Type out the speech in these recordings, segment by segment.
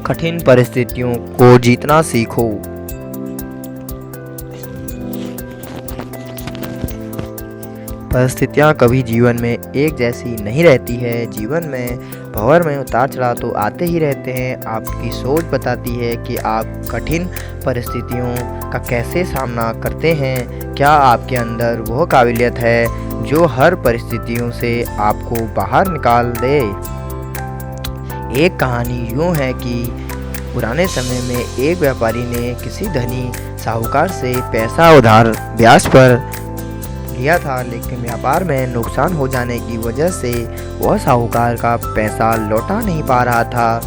कठिन परिस्थितियों को जीतना सीखो। परिस्थितियाँ कभी जीवन में एक जैसी नहीं रहती है। जीवन में भंवर में उतार चढ़ाव तो आते ही रहते हैं। आपकी सोच बताती है कि आप कठिन परिस्थितियों का कैसे सामना करते हैं। क्या आपके अंदर वह काबिलियत है जो हर परिस्थितियों से आपको बाहर निकाल दे। एक कहानी यूँ है कि पुराने समय में एक व्यापारी ने किसी धनी साहूकार से पैसा उधार ब्याज पर लिया था, लेकिन व्यापार में नुकसान हो जाने की वजह से वह साहूकार का पैसा लौटा नहीं पा रहा था।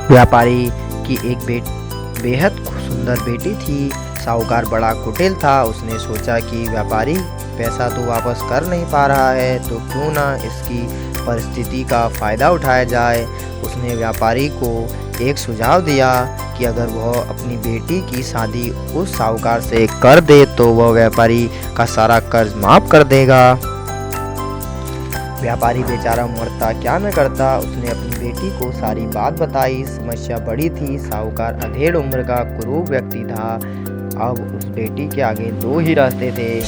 व्यापारी की एक बेहद सुंदर बेटी थी। साहूकार बड़ा कुटिल था। उसने सोचा कि व्यापारी पैसा तो वापस कर नहीं पा रहा है, तो क्यों ना इसकी परिस्थिति का फ़ायदा उठाया जाए। उसने व्यापारी को एक सुझाव दिया कि अगर वह अपनी बेटी की शादी उस साहूकार से कर दे तो वह व्यापारी का सारा कर्ज माफ़ कर देगा। व्यापारी बेचारा मरता क्या न करता। उसने अपनी बेटी को सारी बात बताई। समस्या बड़ी थी। साहूकार अधेड़ उम्र का कुरूप व्यक्ति था। अब उस बेटी के आगे दो ही रास्ते थे।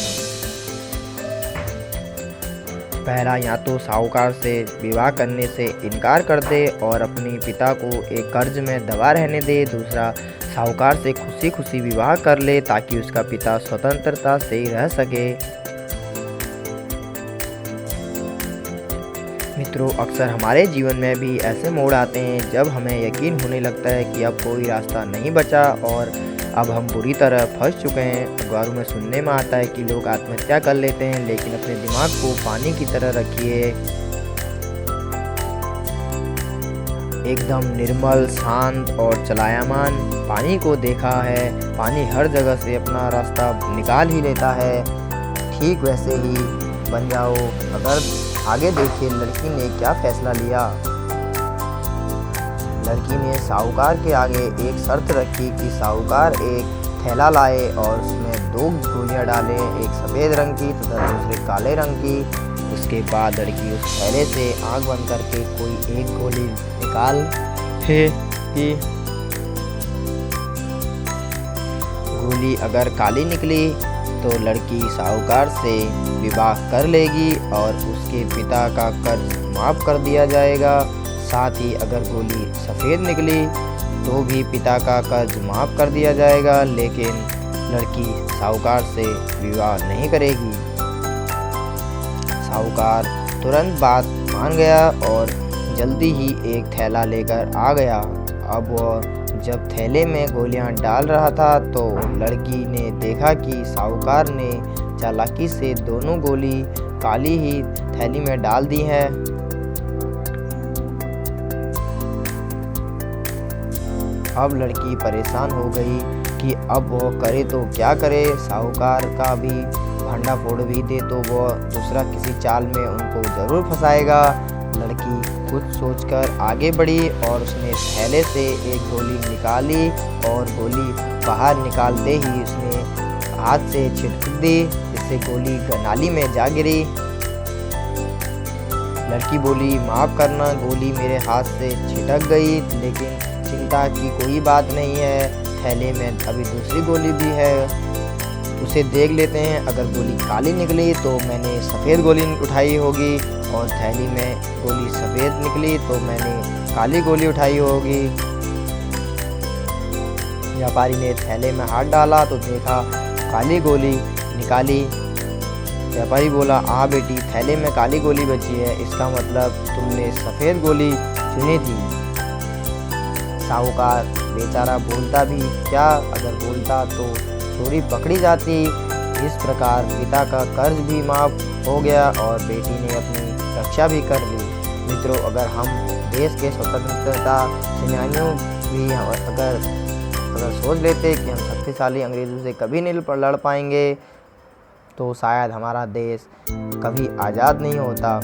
पहला, या तो साहूकार से विवाह करने से इनकार कर दे और अपने पिता को एक कर्ज में दबा रहने दे। दूसरा, साहूकार से खुशी खुशी विवाह कर ले ताकि उसका पिता स्वतंत्रता से रह सके। मित्रों, अक्सर हमारे जीवन में भी ऐसे मोड़ आते हैं जब हमें यकीन होने लगता है कि अब कोई रास्ता नहीं बचा और अब हम बुरी तरह फंस चुके हैं। अखबारों में सुनने में आता है कि लोग आत्महत्या कर लेते हैं, लेकिन अपने दिमाग को पानी की तरह रखिए। एकदम निर्मल, शांत और चलायमान पानी को देखा है। पानी हर जगह से अपना रास्ता निकाल ही लेता है। ठीक वैसे ही बन जाओ। अगर आगे देखिए लड़की ने क्या फैसला लिया। लड़की ने साहूकार के आगे एक शर्त रखी कि साहूकार एक थैला लाए और उसमें 2 गोलियां डालें, एक सफ़ेद रंग की तथा दूसरे काले रंग की। उसके बाद लड़की उस थैले से आंख बंद करके कोई एक गोली निकाल है कि गोली अगर काली निकली तो लड़की साहूकार से विवाह कर लेगी और उसके पिता का कर्ज माफ़ कर दिया जाएगा। साथ ही अगर गोली सफ़ेद निकली तो भी पिता का कर्ज माफ़ कर दिया जाएगा, लेकिन लड़की साहूकार से विवाह नहीं करेगी। साहूकार तुरंत बात मान गया और जल्दी ही एक थैला लेकर आ गया। अब वह जब थैले में गोलियां डाल रहा था तो लड़की ने देखा कि साहूकार ने चालाकी से दोनों गोली काली ही थैली में डाल दी है। अब लड़की परेशान हो गई कि अब वह करे तो क्या करे। साहूकार का भी भंडा फोड़ भी दे तो वह दूसरा किसी चाल में उनको ज़रूर फंसाएगा। लड़की कुछ सोचकर आगे बढ़ी और उसने थैले से एक गोली निकाली और गोली बाहर निकालते ही उसने हाथ से छिटक दी, जिससे गोली नाली में जा गिरी। लड़की बोली, माफ़ करना, गोली मेरे हाथ से छिटक गई, लेकिन चिंता की कोई बात नहीं है। थैले में अभी दूसरी गोली भी है, उसे देख लेते हैं। अगर गोली काली निकली तो मैंने सफ़ेद गोली उठाई होगी और थैली में गोली सफ़ेद निकली तो मैंने काली गोली उठाई होगी। व्यापारी ने थैले में हाथ डाला तो देखा काली गोली निकाली। व्यापारी बोला, हाँ बेटी, थैले में काली गोली बची है, इसका मतलब तुमने सफ़ेद गोली चुनी थी। साहूकार बेचारा बोलता भी क्या, अगर बोलता तो चोरी पकड़ी जाती। इस प्रकार पिता का कर्ज भी माफ़ हो गया और बेटी ने अपनी रक्षा भी कर ली। मित्रों, अगर हम देश के स्वतंत्रता सेनानियों भी अगर सोच लेते कि हम शक्तिशाली अंग्रेज़ों से कभी नहीं लड़ पाएंगे तो शायद हमारा देश कभी आज़ाद नहीं होता।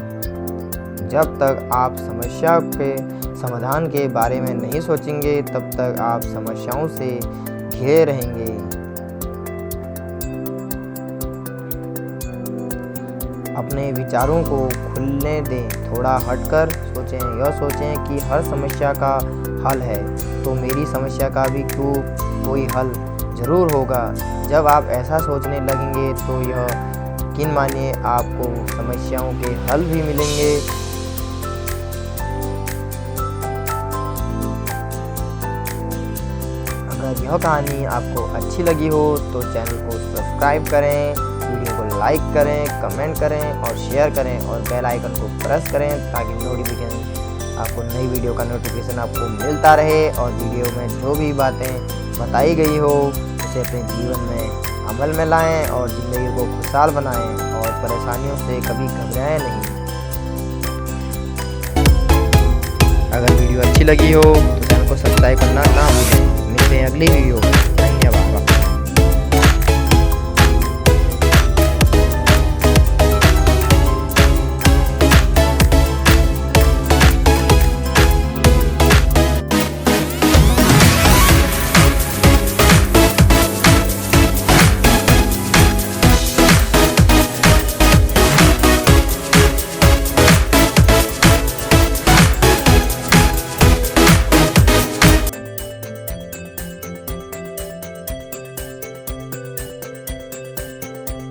जब तक आप समस्या के समाधान के बारे में नहीं सोचेंगे तब तक आप समस्याओं से घिरे रहेंगे। अपने विचारों को खुलने दें, थोड़ा हटकर सोचें। यह सोचें कि हर समस्या का हल है, तो मेरी समस्या का भी क्यों कोई हल ज़रूर होगा। जब आप ऐसा सोचने लगेंगे तो यह यकीन मानिए आपको समस्याओं के हल भी मिलेंगे। अगर यह कहानी आपको अच्छी लगी हो तो चैनल को सब्सक्राइब करें, वीडियो को लाइक करें, कमेंट करें और शेयर करें और बेल आइकन को प्रेस करें ताकि नोटिफिकेशन आपको नई वीडियो का नोटिफिकेशन आपको मिलता रहे और वीडियो में जो भी बातें बताई गई हो उसे अपने जीवन में अमल में लाएं और ज़िंदगी को खुशहाल बनाएं और परेशानियों से कभी घबराएं नहीं। अगर वीडियो अच्छी लगी हो तो चैनल को सब्सक्राइब करना ना भूलें। मिलते हैं अगली वीडियो में। धन्यवाद।